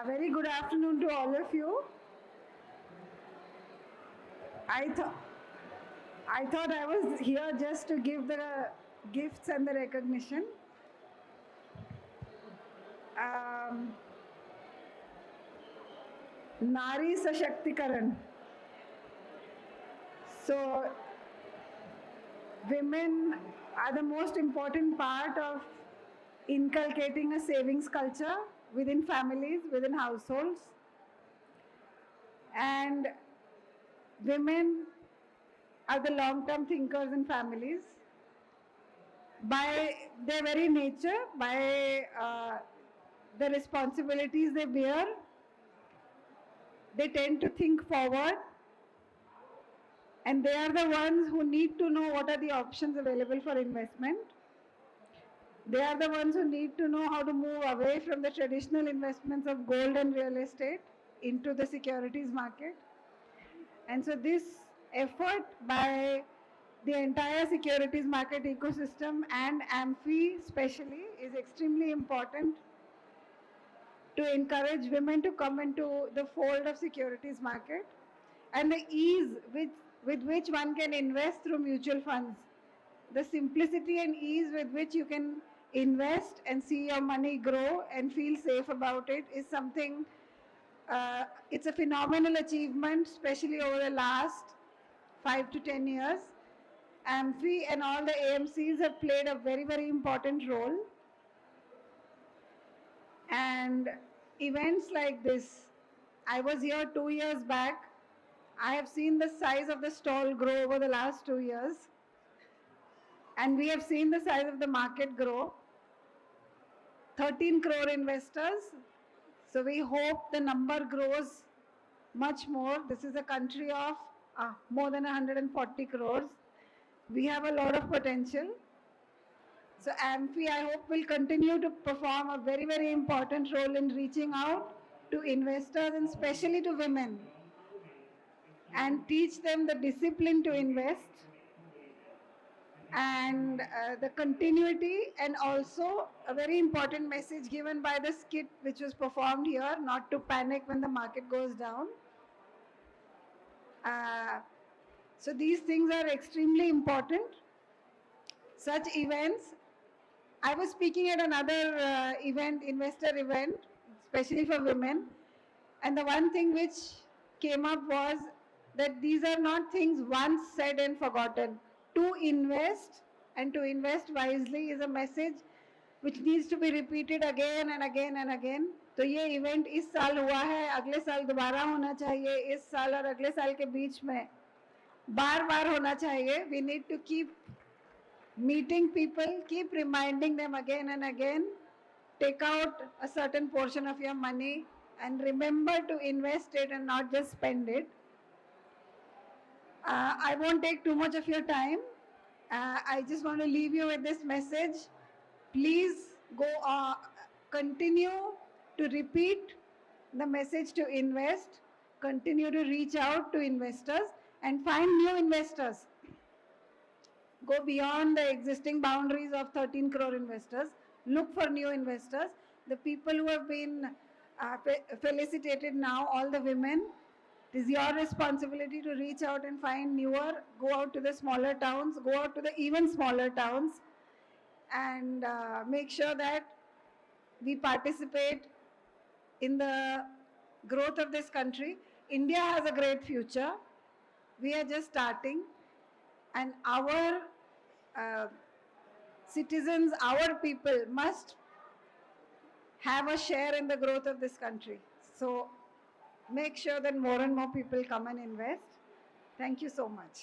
A very good afternoon to all of you. I thought I was here just to give the gifts and the recognition. Nari Sashaktikaran. So, women are the most important part of inculcating a savings culture within families, within households. And women are the long-term thinkers in families. By their very nature, by the responsibilities they bear, they tend to think forward, and they are the ones who need to know what are the options available for investment. They are the ones who need to know how to move away from the traditional investments of gold and real estate into the securities market. And so this effort by the entire securities market ecosystem and AMFI especially is extremely important to encourage women to come into the fold of securities market, and the ease with which one can invest through mutual funds. The simplicity and ease with which you can invest and see your money grow and feel safe about it is something, it's a phenomenal achievement, especially over the last 5 to 10 years. AMFI and all the AMCs have played a very, very important role. And events like this, I was here 2 years back. I have seen the size of the stall grow over the last 2 years. And we have seen the size of the market grow. 13 crore investors. So we hope the number grows much more. This is a country of more than 140 crores. We have a lot of potential. So AMFI, I hope, will continue to perform a very, very important role in reaching out to investors and especially to women, and teach them the discipline to invest and the continuity, and also a very important message given by the skit which was performed here, not to panic when the market goes down. So these things are extremely important. Such events, I was speaking at another event, investor event, especially for women, and the one thing which came up was that these are not things once said and forgotten. To invest and to invest wisely is a message which needs to be repeated again and again and again. तो ये event इस साल हुआ है, अगले साल दोबारा होना चाहिए, इस साल और अगले साल के बीच में बार बार होना चाहिए. We need to keep meeting people, keep reminding them again and again. Take out a certain portion of your money and remember to invest it and not just spend it. I won't take too much of your time. I just want to leave you with this message. Please continue to repeat the message to invest, continue to reach out to investors and find new investors. Go beyond the existing boundaries of 13 crore investors. Look for new investors. The people who have been felicitated now, all the women, it is your responsibility to reach out and find newer, go out to the smaller towns, go out to the even smaller towns, and make sure that we participate in the growth of this country. India has a great future. We are just starting, and our citizens, our people must have a share in the growth of this country. So make sure that more and more people come and invest. Thank you so much.